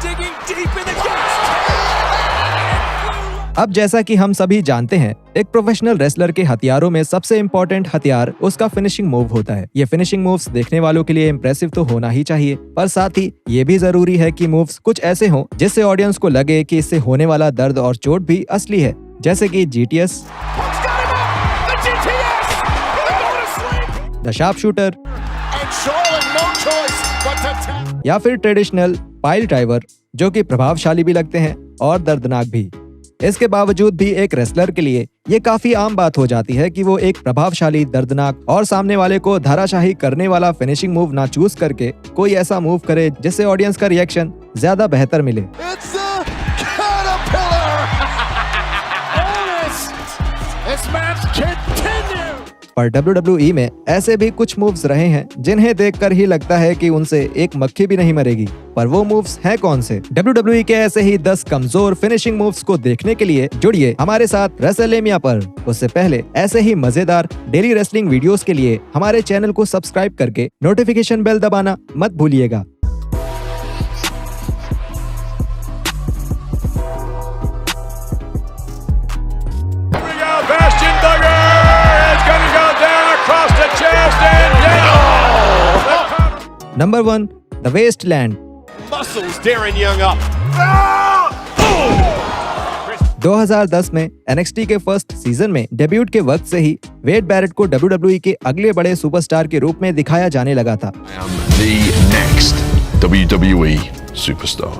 digging deep in the gaps. अब जैसा कि हम सभी जानते हैं, एक प्रोफेशनल रेसलर के हथियारों में सबसे इम्पोर्टेंट हथियार उसका फिनिशिंग मूव होता है। ये फिनिशिंग मूव्स देखने वालों के लिए इम्प्रेसिव तो होना ही चाहिए, पर साथ ही ये भी जरूरी है कि मूव्स कुछ ऐसे हों जिससे ऑडियंस को लगे कि इससे होने वाला दर्द और चोट भी असली है, जैसे कि GTS, द शार्प शूटर या फिर ट्रेडिशनल पाइल ड्राइवर, जो कि प्रभावशाली भी लगते हैं और दर्दनाक भी। इसके बावजूद भी एक रेसलर के लिए ये काफी आम बात हो जाती है कि वो एक प्रभावशाली, दर्दनाक और सामने वाले को धराशाही करने वाला फिनिशिंग मूव ना चूज करके कोई ऐसा मूव करे जिससे ऑडियंस का रिएक्शन ज्यादा बेहतर मिले। पर WWE में ऐसे भी कुछ मूव्स रहे हैं जिन्हें देखकर ही लगता है कि उनसे एक मक्खी भी नहीं मरेगी। पर वो मूव्स हैं कौन से? WWE के ऐसे ही 10 कमजोर फिनिशिंग मूव्स को देखने के लिए जुड़िए हमारे साथ रेसलमेनिया पर। उससे पहले ऐसे ही मजेदार डेली रेसलिंग वीडियोस के लिए हमारे चैनल को सब्सक्राइब करके नोटिफिकेशन बेल दबाना मत भूलिएगा। Number 1, the Westland. 2010 में NXT के फर्स्ट सीजन में डेब्यूट के वक्त से ही वेड बैरेट को WWE के अगले बड़े सुपरस्टार के रूप में दिखाया जाने लगा था। The next WWE superstar.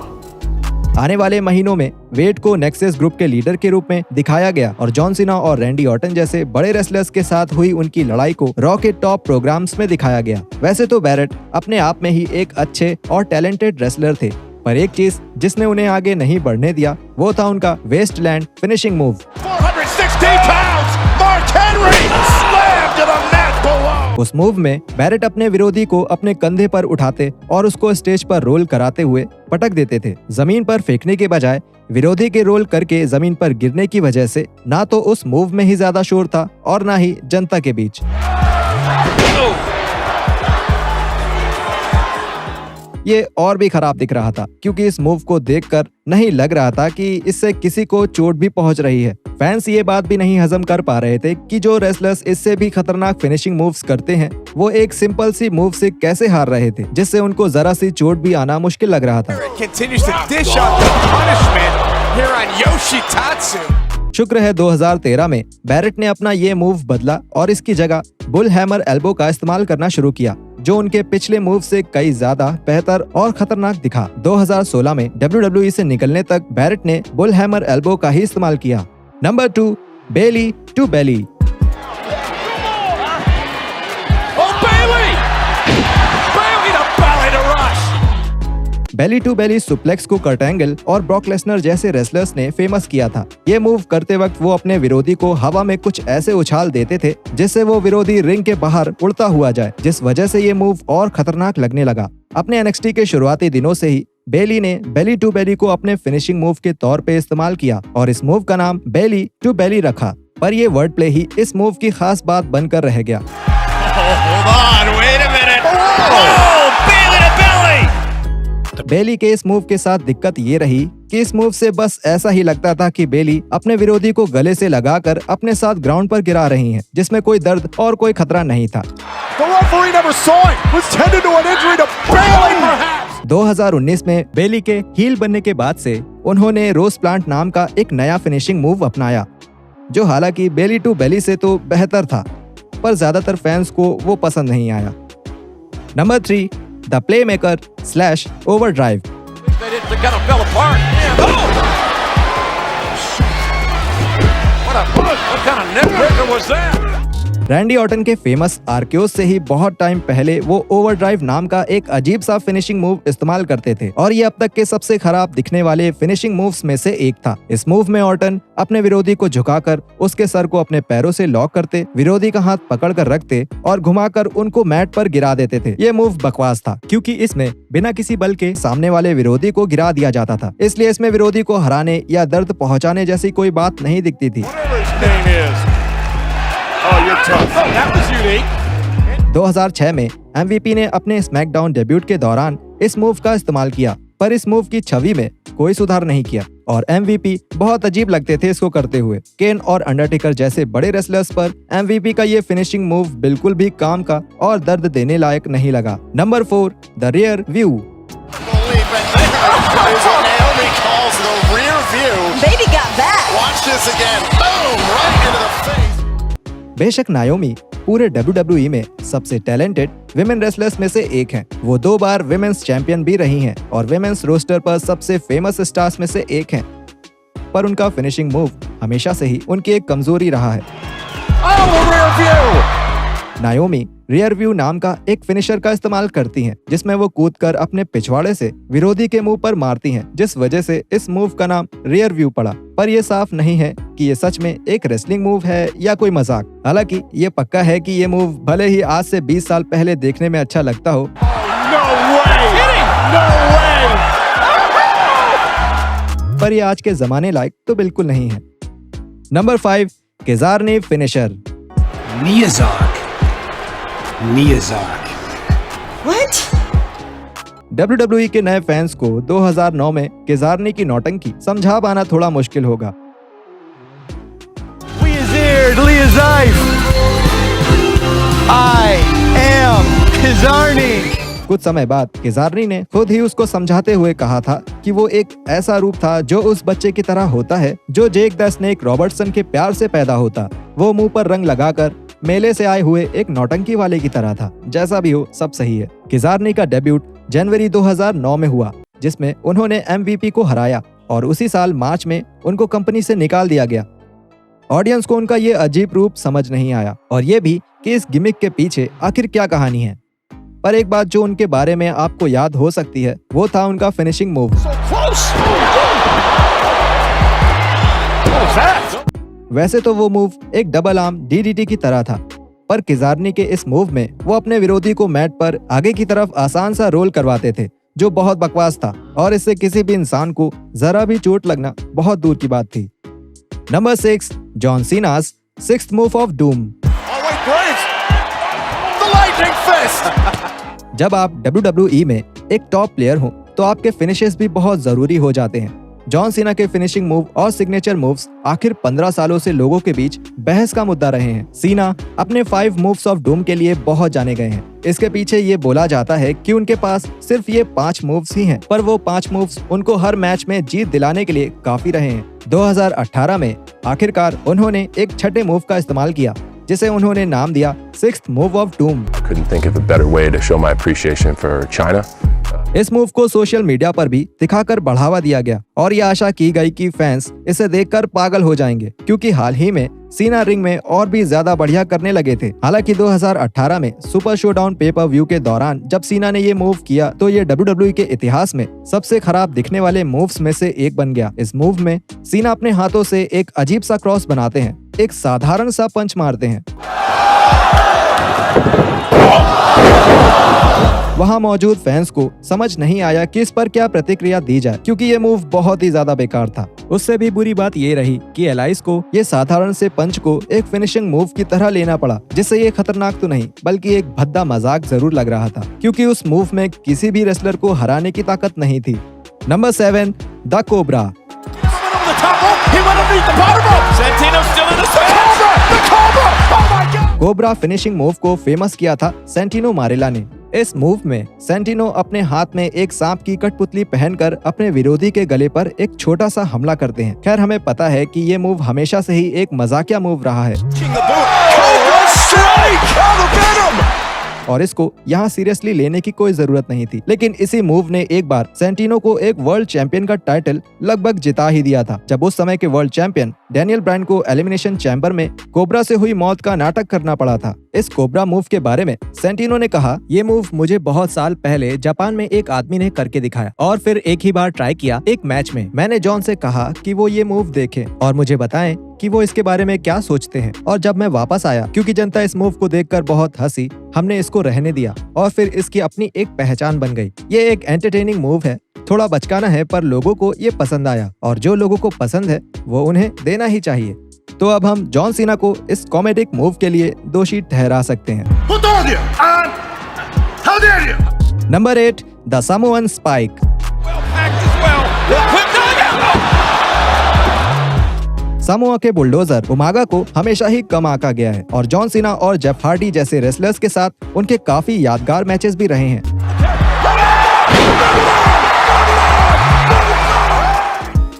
आने वाले महीनों में वेड को नेक्सस ग्रुप के लीडर के रूप में दिखाया गया और जॉन सीना और रैंडी ऑर्टन जैसे बड़े रेसलर्स के साथ हुई उनकी लड़ाई को रॉ के टॉप प्रोग्राम्स में दिखाया गया। वैसे तो बैरेट अपने आप में ही एक अच्छे और टैलेंटेड रेसलर थे, पर एक चीज जिसने उन्हें आगे नहीं बढ़ने दिया वो था उनका wasteland finishing move. 460 pounds, Mark Henry slammed to the mat below. उस मूव में बैरेट अपने विरोधी को अपने कंधे पर उठाते और उसको स्टेज पर रोल कराते हुए पटक देते थे। जमीन पर फेंकने के बजाय विरोधी के रोल करके जमीन पर गिरने की वजह से ना तो उस मूव में ही ज्यादा शोर था और ना ही जनता के बीच। ये और भी खराब दिख रहा था क्योंकि इस मूव को देखकर नहीं लग रहा था कि इससे किसी को चोट भी पहुंच रही है। फैंस ये बात भी नहीं हजम कर पा रहे थे कि जो रेसलर्स इससे भी खतरनाक फिनिशिंग मूव्स करते हैं वो एक सिंपल सी मूव से कैसे हार रहे थे, जिससे उनको जरा सी चोट भी आना मुश्किल लग रहा था। शुक्र है 2013 में बैरेट ने अपना ये मूव बदला और इसकी जगह बुल हैमर एल्बो का इस्तेमाल करना शुरू किया, जो उनके पिछले मूव से कई ज्यादा बेहतर और खतरनाक दिखा। 2016 में WWE से निकलने तक बैरेट ने बुल हैमर एल्बो का ही इस्तेमाल किया। Number 2, belly to belly. Belly to belly suplex को कर्ट एंगल और ब्रॉक लेसनर जैसे रेसलर्स ने फेमस किया था। ये मूव करते वक्त वो अपने विरोधी को हवा में कुछ ऐसे उछाल देते थे जिससे वो विरोधी रिंग के बाहर उड़ता हुआ जाए, जिस वजह से ये मूव और खतरनाक लगने लगा। अपने NXT के शुरुआती दिनों से ही बेली ने बेली टू बेली को अपने फिनिशिंग मूव के तौर पे इस्तेमाल किया और इस मूव का नाम बेली टू बेली रखा, पर ये वर्ड प्ले ही इस मूव की खास बात बनकर रह गया। बेली के इस मूव के साथ दिक्कत ये रही कि इस मूव से बस ऐसा ही लगता था कि बेली अपने विरोधी को गले से लगाकर अपने साथ ग्राउंड पर गिरा रही हैं, जिसमें कोई दर्द और कोई खतरा नहीं था। 2019 में बेली के हील बनने के बाद से उन्होंने रोज प्लांट नाम का एक नया फिनिशिंग मूव अपनाया, जो हालांकि बेली टू बेली से तो बेहतर था, पर ज्यादातर फैंस को वो पसंद नहीं आया। Number 3, the playmaker slash overdrive. Randy Orton के फेमस आर्कियोस से ही बहुत टाइम पहले वो ओवरड्राइव नाम का एक अजीब सा फिनिशिंग मूव इस्तेमाल करते थे और ये अब तक के सबसे खराब दिखने वाले फिनिशिंग मूव्स में से एक था। इस मूव में ऑर्टन अपने विरोधी को झुकाकर उसके सर को अपने पैरों से लॉक करते, विरोधी का हाथ पकड़ कर रखते और घुमाकर उनको मैट पर गिरा देते थे। ये मूव बकवास था क्योंकि इसमें बिना किसी बल के सामने वाले विरोधी को गिरा दिया जाता था, इसलिए इसमें विरोधी को हराने या दर्द पहुंचाने जैसी कोई बात नहीं दिखती थी। 2006 में MVP ने अपने स्मैकडाउन डेब्यूट के दौरान इस मूव का इस्तेमाल किया पर इस मूव की छवि में कोई सुधार नहीं किया और MVP बहुत अजीब लगते थे इसको करते हुए। केन और अंडरटेकर जैसे बड़े रेसलर्स पर MVP का ये फिनिशिंग मूव बिल्कुल भी काम का और दर्द देने लायक नहीं लगा। Number 4, the rear view. बेशक नायोमी पूरे WWE में सबसे टैलेंटेड विमेन रेसलर्स में से एक हैं। वो 2 बार विमेन्स चैंपियन भी रही हैं और विमेन्स रोस्टर पर सबसे फेमस स्टार्स में से एक हैं। पर उनका फिनिशिंग मूव हमेशा से ही उनकी एक कमजोरी रहा है। नायोमी रियर व्यू नाम का एक फिनिशर का इस्तेमाल करती हैं, जिसमें वो कूदकर अपने पिछवाड़े से विरोधी के मुंह पर मारती हैं, जिस वजह से इस मूव का नाम रियर व्यू पड़ा। पर ये साफ नहीं है कि ये सच में एक रेसलिंग मूव है या कोई मजाक। हालांकि ये पक्का है कि ये मूव भले ही आज से 20 साल पहले देखने में अच्छा लगता हो, पर ये आज के जमाने लायक तो बिल्कुल नहीं है। नंबर 5, केजारनी फिनिशर। What? WWE के नए फैंस को 2009 में केजारनी की नौटंकी समझा पाना थोड़ा मुश्किल होगा। कुछ समय बाद केजारनी ने खुद ही उसको समझाते हुए कहा था कि वो एक ऐसा रूप था जो उस बच्चे की तरह होता है जो जेक द स्नेक रॉबर्टसन के प्यार से पैदा होता। वो मुंह पर रंग लगाकर मेले से आए हुए एक नौटंकी वाले की तरह था। जैसा भी हो, सब सही है। केजारनी का डेब्यूट जनवरी 2009 में हुआ, जिसमें उन्होंने MVP को हराया और उसी साल मार्च में उनको कंपनी से निकाल दिया गया। ऑडियंस को उनका ये अजीब रूप समझ नहीं आया और ये भी कि इस गिमिक के पीछे आखिर क्या कहानी है। पर एक बात जो उनके बारे में आपको याद हो सकती है, वो था उनका फिनिशिंग मूव। वैसे तो वो मूव एक डबल आर्म DDT की तरह था, पर केजारनी के इस मूव में वो अपने विरोधी को मैट पर आगे की तरफ आसान सा रोल करवाते थे, जो बहुत बकवास था और इससे किसी भी इंसान को जरा भी चोट लगना बहुत दूर की बात थी। Number 6, John Cena's sixth move of doom. जब आप WWE में एक टॉप प्लेयर हो तो आपके फिनिशेस भी बहुत जरूरी हो जाते हैं। जॉन सीना के फिनिशिंग मूव और सिग्नेचर मूव्स आखिर 15 सालों से लोगों के बीच बहस का मुद्दा रहे हैं। सीना अपने 5 मूव्स ऑफ डूम के लिए बहुत जाने गए हैं। इसके पीछे ये बोला जाता है कि उनके पास सिर्फ ये 5 मूव्स ही हैं, पर वो 5 मूव्स उनको हर मैच में जीत दिलाने के लिए काफी रहे हैं। 2018 में आखिरकार उन्होंने एक छठे मूव का इस्तेमाल किया, जिसे उन्होंने नाम दिया सिक्स्थ मूव ऑफ डूम। इस मूव को सोशल मीडिया पर भी दिखाकर बढ़ावा दिया गया और ये आशा की गई कि फैंस इसे देखकर पागल हो जाएंगे, क्योंकि हाल ही में सीना रिंग में और भी ज्यादा बढ़िया करने लगे थे। हालांकि 2018 में सुपर शोडाउन पेपर व्यू के दौरान जब सीना ने ये मूव किया तो ये WWE के इतिहास में सबसे खराब दिखने वाले मूव्स में से एक बन गया। इस मूव में सीना अपने हाथों से एक अजीब सा क्रॉस बनाते हैं, एक साधारण सा पंच मारते हैं। वहां मौजूद फैंस को समझ नहीं आया कि इस पर क्या प्रतिक्रिया दी जाए, क्योंकि ये मूव बहुत ही ज्यादा बेकार था। उससे भी बुरी बात ये रही कि एलाइस को ये साधारण से पंच को एक फिनिशिंग मूव की तरह लेना पड़ा, जिससे ये खतरनाक तो नहीं बल्कि एक भद्दा मजाक जरूर लग रहा था, क्योंकि उस मूव में किसी भी रेसलर को हराने की ताकत नहीं थी। Number 7, the cobra. Cobra finishing move को फेमस किया था सेंटिनो मारेला ने। इस मूव में सेंटिनो अपने हाथ में एक सांप की कठपुतली पहनकर अपने विरोधी के गले पर एक छोटा सा हमला करते हैं। खैर, हमें पता है कि ये मूव हमेशा से ही एक मजाकिया मूव रहा है और इसको यहाँ सीरियसली लेने की कोई जरूरत नहीं थी, लेकिन इसी मूव ने एक बार सेंटिनो को एक वर्ल्ड चैंपियन का टाइटल लगभग जिता ही दिया था, जब उस समय के वर्ल्ड चैंपियन डैनियल ब्रायन को एलिमिनेशन चैम्बर में कोबरा से हुई मौत का नाटक करना पड़ा था। इस कोबरा मूव के बारे में सेंटिनो ने कहा, ये मूव मुझे बहुत साल पहले जापान में एक आदमी ने करके दिखाया और फिर एक ही बार ट्राई किया एक मैच में। मैंने जॉन से कहा कि वो ये मूव देखें और मुझे बताएं कि वो इसके बारे में क्या सोचते हैं, और जब मैं वापस आया, क्योंकि जनता इस मूव को देखकर बहुत हंसी, हमने इसको रहने दिया और फिर इसकी अपनी एक पहचान बन गई। ये एक एंटरटेनिंग मूव है, थोड़ा बचकाना है, पर लोगों को ये पसंद आया और जो लोगों को पसंद है वो उन्हें देना ही चाहिए। तो अब हम जॉन सीना को इस कॉमेडिक मूव के लिए दोषी ठहरा सकते हैं। Number 8, the Samoan spike. Samoa के बुलडोजर उमागा को हमेशा ही कम आंका गया है और जॉन सीना और जेफ हार्डी जैसे रेसलर्स के साथ उनके काफी यादगार मैचेस भी रहे हैं।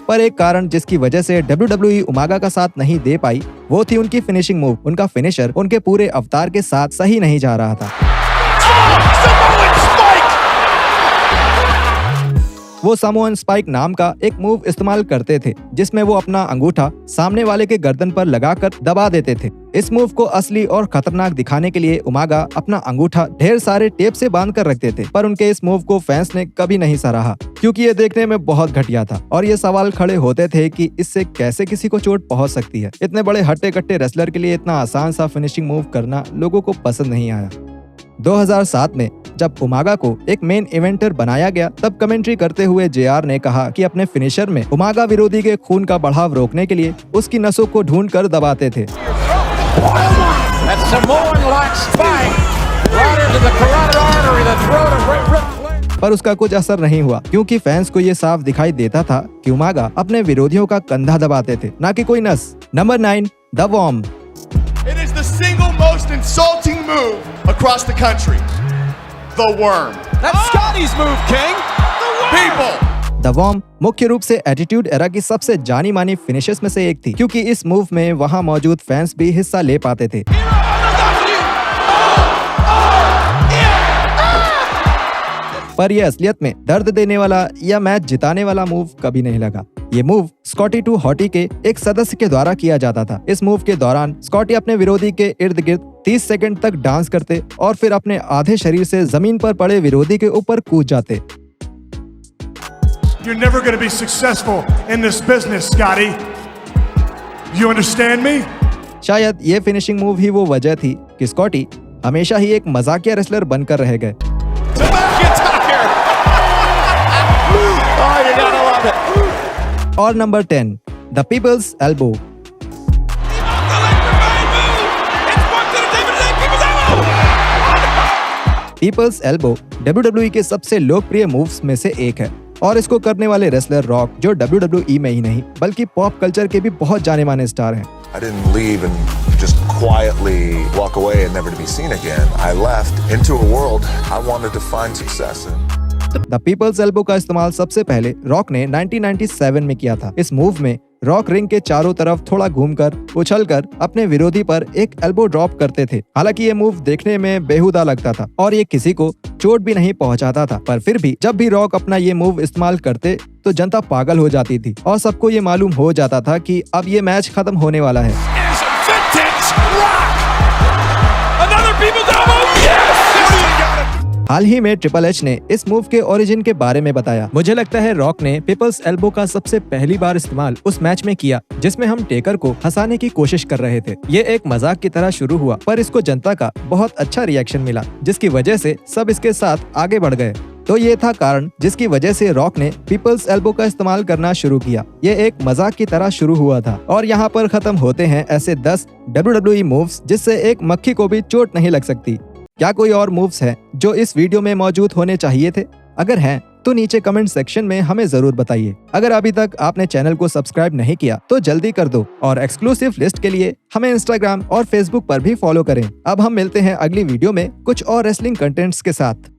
पर एक कारण जिसकी वजह से WWE उमागा का साथ नहीं दे पाई वो थी उनकी फिनिशिंग मूव। उनका फिनिशर उनके पूरे अवतार के साथ सही नहीं जा रहा था। वो सामोअन स्पाइक नाम का एक मूव इस्तेमाल करते थे जिसमें वो अपना अंगूठा सामने वाले के गर्दन पर लगाकर दबा देते थे। इस मूव को असली और खतरनाक दिखाने के लिए उमागा अपना अंगूठा ढेर सारे टेप से बांध कर रखते थे, पर उनके इस मूव को फैंस ने कभी नहीं सराहा क्योंकि ये देखने में बहुत घटिया था और ये सवाल खड़े होते थे कि इससे कैसे किसी को चोट पहुंच सकती है। इतने बड़े हट्टे कट्टे रेसलर के लिए इतना आसान सा फिनिशिंग मूव करना लोगों को पसंद नहीं आया। 2007 में जब उमागा को एक मेन इवेंटर बनाया गया तब कमेंट्री करते हुए JR ने कहा कि अपने फिनिशर में उमागा विरोधी के खून का बढ़ाव रोकने के लिए उसकी नसों को ढूंढकर दबाते थे। पर उसका कुछ असर नहीं हुआ क्योंकि फैंस को ये साफ दिखाई देता था कि उमागा अपने विरोधियों का कंधा दबाते थे, ना कि कोई नस। Number 9, the worm. It is the single most insulting move across the country. The worm. That's Scotty's move, King. The worm. People. The worm मुख्य रूप से एटीट्यूड एरा की सबसे जानी मानी फिनिशर्स में से एक थी क्योंकि इस मूव में वहां मौजूद फैंस भी हिस्सा ले पाते थे। पर यह असलियत में दर्द देने वाला या मैच जिताने वाला मूव कभी नहीं लगा। ये मूव स्कॉटी टू हॉटी के एक सदस्य के द्वारा किया जाता था। इस मूव के दौरान स्कॉटी अपने विरोधी के इर्द गिर्द 30 सेकंड तक डांस करते और फिर अपने आधे शरीर से जमीन पर पड़े विरोधी के ऊपर कूद जाते। You're never going to be successful in this business, Scotty. You understand me? शायद ये फिनिशिंग मूव ही वो वजह थी कि स्कॉटी हमेशा ही एक मजाकिया रेसलर बनकर रह गए। और number 10, the people's elbow. People's elbow WWE के सबसे लोकप्रिय मूव्स में से एक है और इसको करने वाले रेसलर रॉक जो WWE में ही नहीं बल्कि पॉप कल्चर के भी बहुत जाने माने स्टार हैं। I didn't leave and just quietly walk away and never to be seen again. I left into a world I wanted to find success in. The people's elbow का इस्तेमाल सबसे पहले रॉक ने 1997 में किया था। इस मूव में रॉक रिंग के चारों तरफ थोड़ा घूमकर उछलकर अपने विरोधी पर एक एल्बो ड्रॉप करते थे। हालांकि ये मूव देखने में बेहुदा लगता था और ये किसी को चोट भी नहीं पहुंचाता था, पर फिर भी जब भी रॉक अपना ये मूव इस्तेमाल करते तो जनता पागल हो जाती थी और सबको ये मालूम हो जाता था कि अब ये मैच खत्म होने वाला है। हाल ही में ट्रिपल एच ने इस मूव के ओरिजिन के बारे में बताया। मुझे लगता है रॉक ने पीपल्स एल्बो का सबसे पहली बार इस्तेमाल उस मैच में किया जिसमें हम टेकर को हंसाने की कोशिश कर रहे थे। ये एक मजाक की तरह शुरू हुआ पर इसको जनता का बहुत अच्छा रिएक्शन मिला जिसकी वजह से सब इसके साथ आगे बढ़ गए। तो ये था कारण जिसकी वजह से रॉक ने पीपल्स एल्बो का इस्तेमाल करना शुरू किया। ये एक मजाक की तरह शुरू हुआ था और यहाँ पर खत्म होते हैं ऐसे 10 WWE मूव्स जिससे एक मक्खी को भी चोट नहीं लग सकती। क्या कोई और मूव्स हैं जो इस वीडियो में मौजूद होने चाहिए थे? अगर हैं तो नीचे कमेंट सेक्शन में हमें जरूर बताइए। अगर अभी तक आपने चैनल को सब्सक्राइब नहीं किया तो जल्दी कर दो और एक्सक्लूसिव लिस्ट के लिए हमें इंस्टाग्राम और फेसबुक पर भी फॉलो करें। अब हम मिलते हैं अगली वीडियो में कुछ और रेसलिंग कंटेंट्स के साथ।